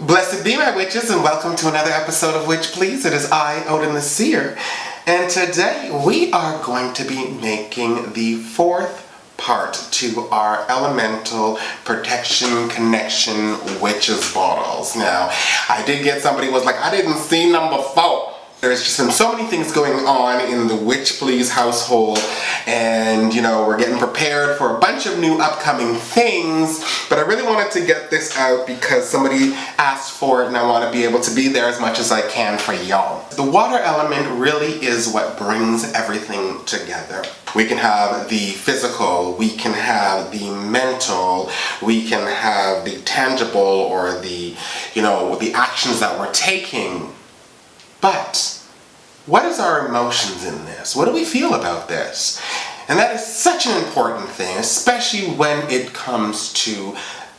Blessed be my witches, and welcome to another episode of Witch Please. It is I, Odin the Seer, and today we are going to be making the fourth part to our elemental protection connection witches bottles. Now, I did get somebody who was like, I didn't see number 4. There's just been so many things going on in the Witch Please household, and we're getting prepared for a bunch of new upcoming things, but I really wanted to get this out because somebody asked for it and I want to be able to be there as much as I can for y'all. The water element really is what brings everything together. We can have the physical, we can have the mental, we can have the tangible, or the actions that we're taking. But what is our emotions in this? What do we feel about this? And that is such an important thing, especially when it comes to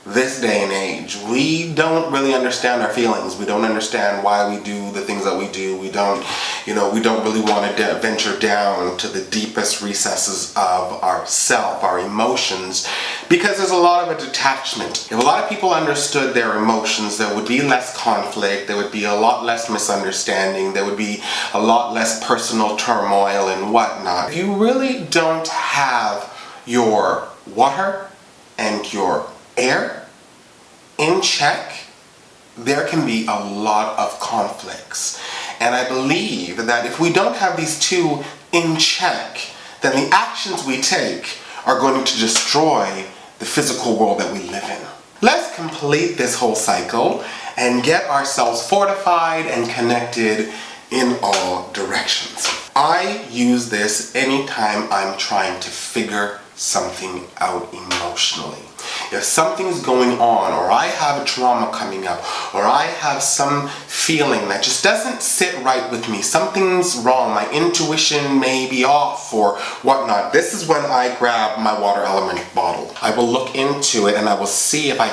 this day and age. We don't really understand our feelings. We don't understand why we do the things that we do. We don't really want to venture down to the deepest recesses of ourself, our emotions, because there's a lot of a detachment. If a lot of people understood their emotions, there would be less conflict, there would be a lot less misunderstanding, there would be a lot less personal turmoil and whatnot. If you really don't have your water and your air in check, there can be a lot of conflicts. And I believe that if we don't have these two in check, then the actions we take are going to destroy the physical world that we live in. Let's complete this whole cycle and get ourselves fortified and connected in all directions. I use this anytime I'm trying to figure something out emotionally. If something's going on, or I have a trauma coming up, or I have some feeling that just doesn't sit right with me, something's wrong, my intuition may be off or whatnot, this is when I grab my water element bottle. I will look into it and I will see if I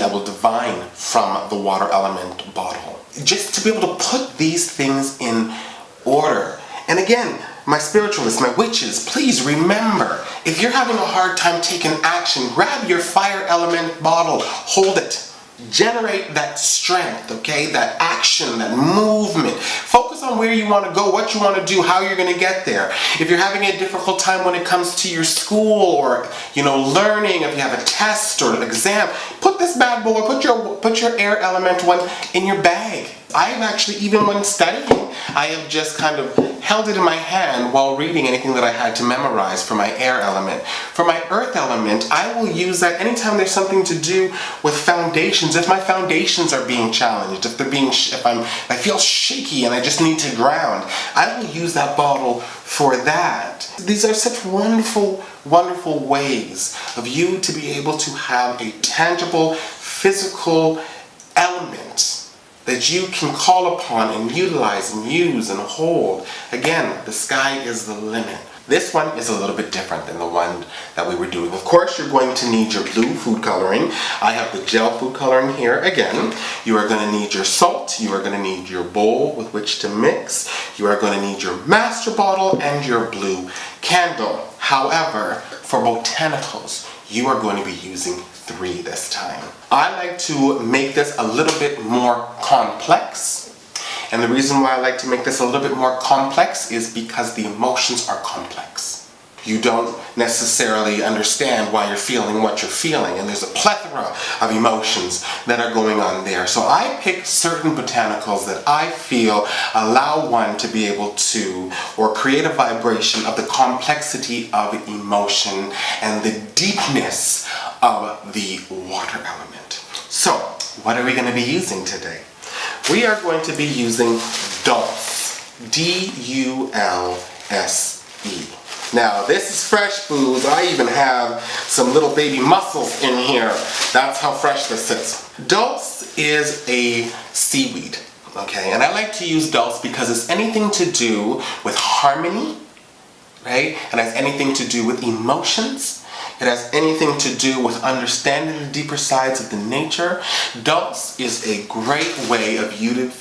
will divine from the water element bottle. Just to be able to put these things in order. And again, my spiritualists, my witches, please remember, if you're having a hard time taking action, grab your fire element bottle, hold it. Generate that strength, okay? That action, that movement. Focus on where you want to go, what you want to do, how you're going to get there. If you're having a difficult time when it comes to your school or, learning, if you have a test or an exam, put this bad boy, put your air element one in your bag. I've actually, even when studying, I have just kind of held it in my hand while reading anything that I had to memorize for my air element. For my earth element, I will use that anytime there's something to do with foundations. If my foundations are being challenged, if I feel shaky and I just need to ground, I will use that bottle for that. These are such wonderful, wonderful ways of you to be able to have a tangible, physical element that you can call upon and utilize and use and hold. Again, the sky is the limit. This one is a little bit different than the one that we were doing. Of course, you're going to need your blue food coloring. I have the gel food coloring here again. You are going to need your salt. You are going to need your bowl with which to mix. You are going to need your master bottle and your blue candle. However, for botanicals, you are going to be using 3 this time. I like to make this a little bit more complex. And the reason why I like to make this a little bit more complex is because the emotions are complex. You don't necessarily understand why you're feeling what you're feeling, and there's a plethora of emotions that are going on there. So I pick certain botanicals that I feel allow one to be able to, or create a vibration of the complexity of emotion and the deepness of the water element. So, what are we going to be using today? We are going to be using Dulse, D-U-L-S-E. Now, this is fresh booze. I even have some little baby mussels in here. That's how fresh this is. Dulse is a seaweed, okay? And I like to use Dulse because it's anything to do with harmony, right? And has anything to do with emotions. It has anything to do with understanding the deeper sides of the nature. Dulse is a great way of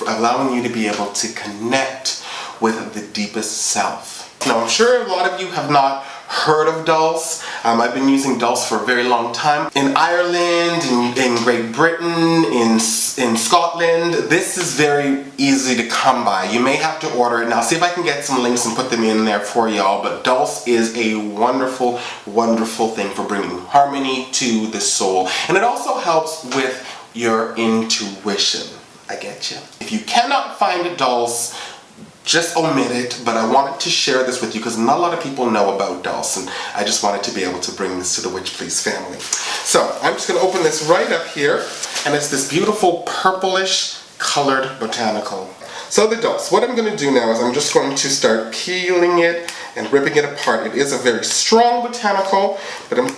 allowing you to be able to connect with the deepest self. Now, I'm sure a lot of you have not heard of Dulse. I've been using Dulse for a very long time. In Ireland, in Great Britain, in Scotland, this is very easy to come by. You may have to order it. Now, see if I can get some links and put them in there for y'all, but Dulse is a wonderful, wonderful thing for bringing harmony to the soul. And it also helps with your intuition. I get you. If you cannot find Dulse, just omit it, but I wanted to share this with you because not a lot of people know about Dulse, and I just wanted to be able to bring this to the Witch Please family. So I'm just going to open this right up here, and it's this beautiful purplish colored botanical. So the Dulse, what I'm going to do now is I'm just going to start peeling it and ripping it apart. It is a very strong botanical, but I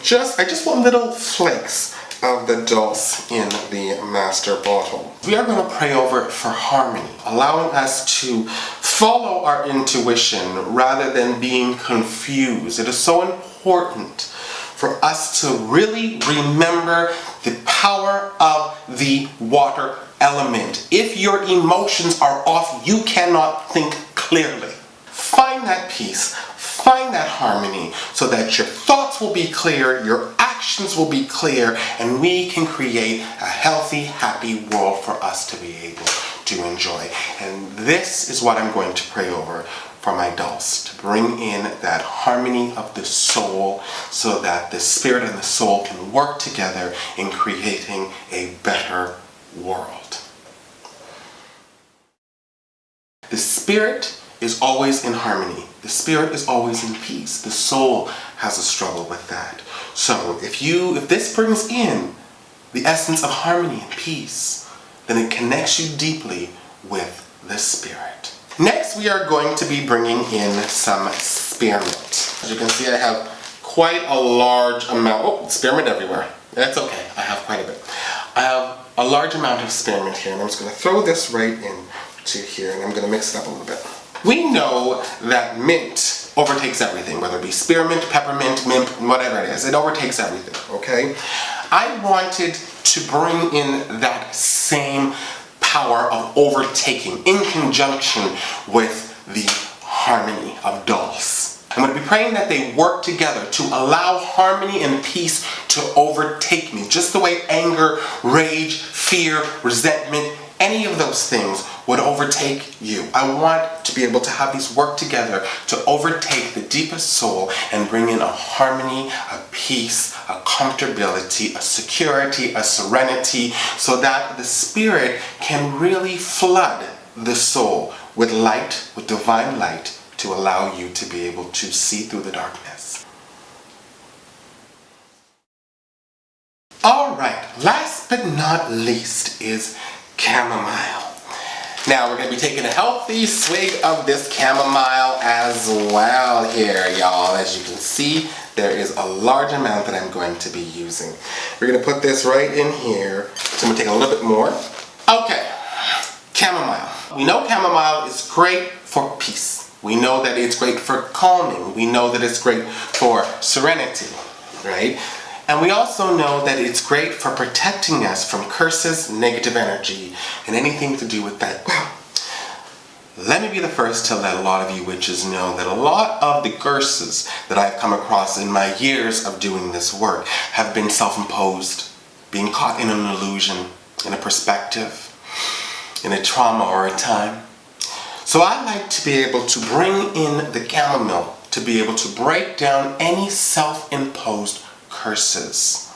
just want little flakes of the Dulse in the master bottle. We are going to pray over it for harmony, allowing us to follow our intuition rather than being confused. It is so important for us to really remember the power of the water element. If your emotions are off, you cannot think clearly. Find that peace, find that harmony, so that your thoughts will be clear, your actions will be clear, and we can create a healthy, happy world for us to be able to enjoy. And this is what I'm going to pray over for my Dulse, to bring in that harmony of the soul so that the spirit and the soul can work together in creating a better world. The spirit is always in harmony. The spirit is always in peace. The soul has a struggle with that. So if this brings in the essence of harmony and peace, then it connects you deeply with the spirit. Next, we are going to be bringing in some spearmint. As you can see, I have quite a large amount. Oh, spearmint everywhere. That's okay. I have quite a bit. I have a large amount of spearmint here, and I'm just going to throw this right into here, and I'm going to mix it up a little bit. We know that mint overtakes everything, whether it be spearmint, peppermint, mint, whatever it is. It overtakes everything, okay? I wanted to bring in that same power of overtaking in conjunction with the harmony of Dulse. I'm going to be praying that they work together to allow harmony and peace to overtake me, just the way anger, rage, fear, resentment, any of those things would overtake you. I want to be able to have these work together to overtake the deepest soul and bring in a harmony, a peace, a comfortability, a security, a serenity, so that the spirit can really flood the soul with light, with divine light, to allow you to be able to see through the darkness. All right, last but not least is chamomile. Now we're going to be taking a healthy swig of this chamomile as well here, y'all. As you can see, there is a large amount that I'm going to be using. We're going to put this right in here. So I'm going to take a little bit more. Okay, chamomile. We know chamomile is great for peace. We know that it's great for calming. We know that it's great for serenity, right? And we also know that it's great for protecting us from curses, negative energy, and anything to do with that. Well, let me be the first to let a lot of you witches know that a lot of the curses that I've come across in my years of doing this work have been self-imposed, being caught in an illusion, in a perspective, in a trauma or a time. So I like to be able to bring in the chamomile to be able to break down any self-imposed curses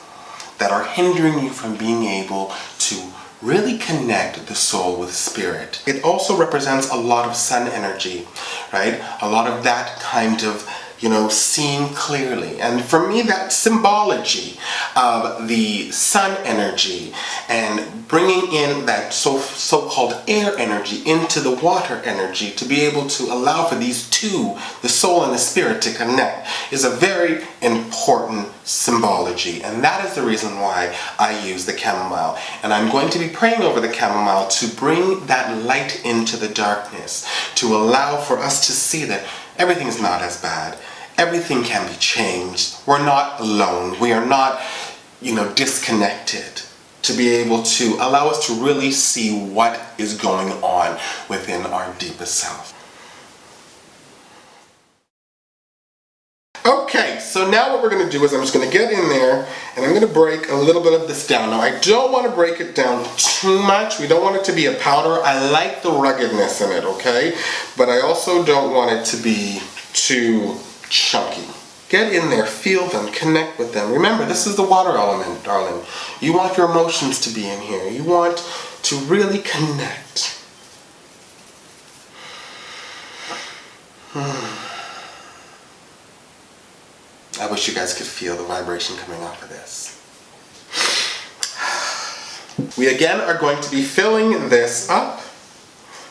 that are hindering you from being able to really connect the soul with spirit. It also represents a lot of sun energy, right? A lot of that kind of, seeing clearly. And for me, that symbology of the sun energy and bringing in that so-called air energy into the water energy to be able to allow for these two, the soul and the spirit, to connect is a very important symbology. And that is the reason why I use the chamomile. And I'm going to be praying over the chamomile to bring that light into the darkness, to allow for us to see that everything is not as bad. Everything can be changed. We're not alone. We are not, disconnected. To be able to allow us to really see what is going on within our deepest self. Okay, so So now what we're going to do is I'm just going to get in there and I'm going to break a little bit of this down. Now I don't want to break it down too much. We don't want it to be a powder. I like the ruggedness in it, okay? But I also don't want it to be too chunky. Get in there, feel them, connect with them. Remember, this is the water element, darling. You want your emotions to be in here. You want to really connect. I wish you guys could feel the vibration coming off of this. We again are going to be filling this up.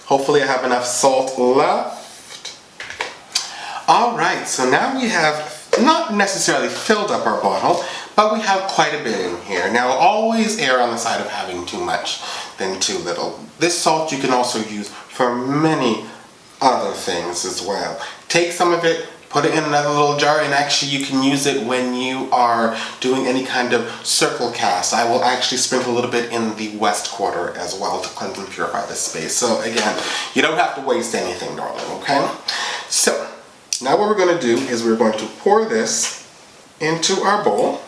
Hopefully I have enough salt left. Alright, so now we have not necessarily filled up our bottle, but we have quite a bit in here. Now always err on the side of having too much than too little. This salt you can also use for many other things as well. Take some of it, put it in another little jar, and actually you can use it when you are doing any kind of circle cast. I will actually sprinkle a little bit in the west quarter as well to cleanse and purify this space. So again, you don't have to waste anything, darling, okay? So now what we're going to do is we're going to pour this into our bowl,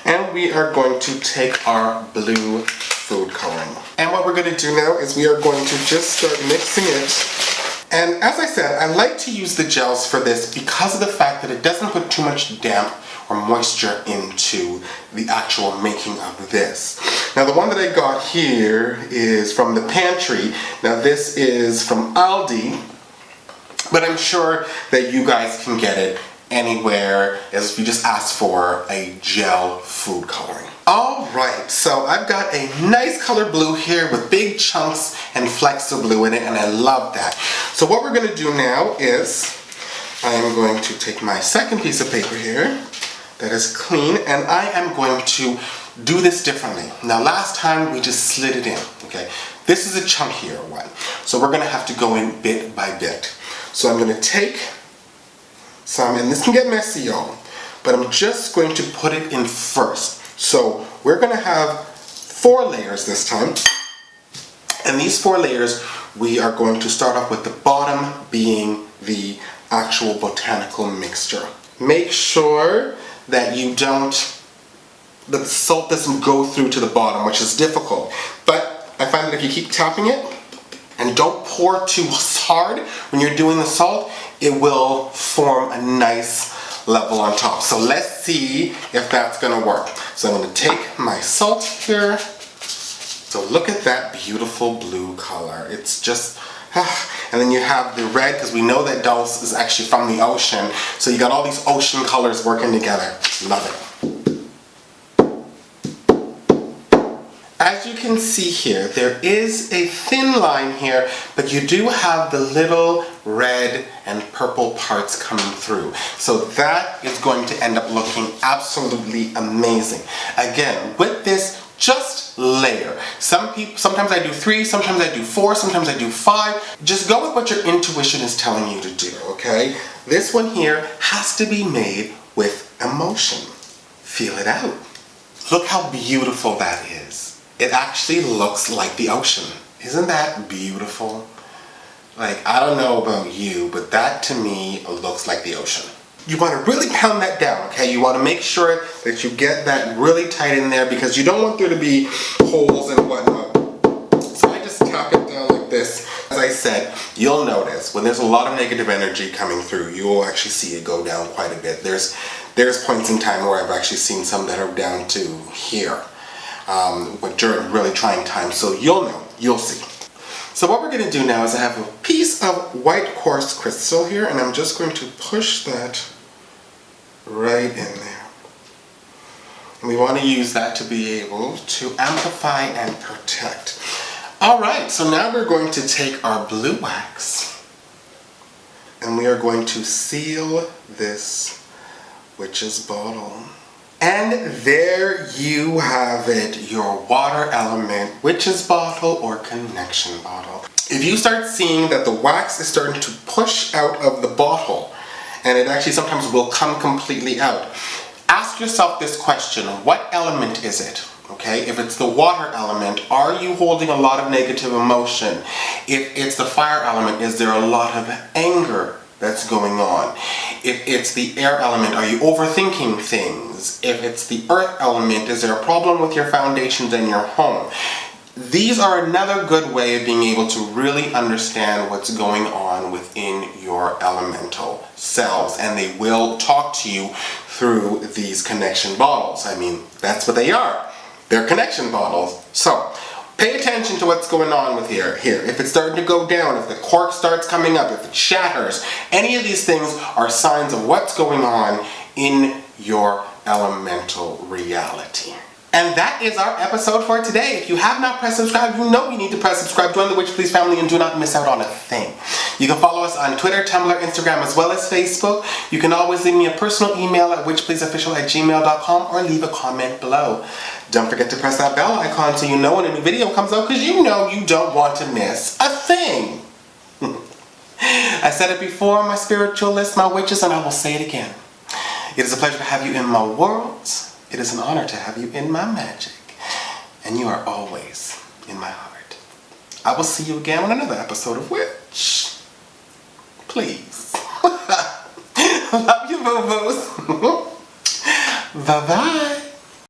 and we are going to take our blue food coloring. And what we're going to do now is we are going to just start mixing it. And as I said, I like to use the gels for this because of the fact that it doesn't put too much damp or moisture into the actual making of this. Now the one that I got here is from the pantry. Now this is from Aldi, but I'm sure that you guys can get it anywhere as if you just ask for a gel food coloring. Alright, so I've got a nice color blue here with big chunks and flecks of blue in it, and I love that. So what we're going to do now is I am going to take my second piece of paper here that is clean, and I am going to do this differently. Now last time we just slid it in, okay? This is a chunkier one, so we're going to have to go in bit by bit. So I'm going to take some, and this can get messy, y'all, but I'm just going to put it in first. So we're going to have 4 layers this time, and these 4 layers we are going to start off with the bottom being the actual botanical mixture. Make sure that you don't, that the salt doesn't go through to the bottom, which is difficult, but I find that if you keep tapping it and don't pour too hard when you're doing the salt, it will form a nice level on top. So let's see if that's gonna work. So I'm gonna take my salt here. So look at that beautiful blue color. It's just, and then you have the red, because we know that Dulse is actually from the ocean. So you got all these ocean colors working together. Love it. As you can see here, there is a thin line here, but you do have the little red and purple parts coming through. So that is going to end up looking absolutely amazing. Again, with this, just layer. Sometimes I do 3, sometimes I do 4, sometimes I do 5. Just go with what your intuition is telling you to do, okay? This one here has to be made with emotion. Feel it out. Look how beautiful that is. It actually looks like the ocean. Isn't that beautiful? Like, I don't know about you, but that to me looks like the ocean. You want to really pound that down, okay? You want to make sure that you get that really tight in there because you don't want there to be holes and whatnot. So I just tap it down like this. As I said, you'll notice when there's a lot of negative energy coming through, you will actually see it go down quite a bit. There's points in time where I've actually seen some that are down to here. But during really trying times, so you'll know, you'll see. So what we're going to do now is I have a piece of white quartz crystal here, and I'm just going to push that right in there. And we want to use that to be able to amplify and protect. Alright, so now we're going to take our blue wax and we are going to seal this witch's bottle. And there you have it, your water element witch's bottle or connection bottle. If you start seeing that the wax is starting to push out of the bottle, and it actually sometimes will come completely out, ask yourself this question: what element is it? Okay, if it's the water element, are you holding a lot of negative emotion? If it's the fire element, is there a lot of anger that's going on? If it's the air element, are you overthinking things? If it's the earth element, is there a problem with your foundations in your home? These are another good way of being able to really understand what's going on within your elemental selves, and they will talk to you through these connection bottles. I mean, that's what they are. They're connection bottles. So, pay attention to what's going on with here. If it's starting to go down, if the cork starts coming up, if it shatters, any of these things are signs of what's going on in your elemental reality. And that is our episode for today. If you have not pressed subscribe, you know you need to press subscribe. Join the Witch Please family and do not miss out on a thing. You can follow us on Twitter, Tumblr, Instagram, as well as Facebook. You can always leave me a personal email at witchpleaseofficial@gmail.com or leave a comment below. Don't forget to press that bell icon so you know when a new video comes out, because you know you don't want to miss a thing. I said it before, my spiritualists, my witches, and I will say it again. It is a pleasure to have you in my world. It is an honor to have you in my magic, and you are always in my heart. I will see you again on another episode of Witch Please. Love you, boo-boos. Bye-bye.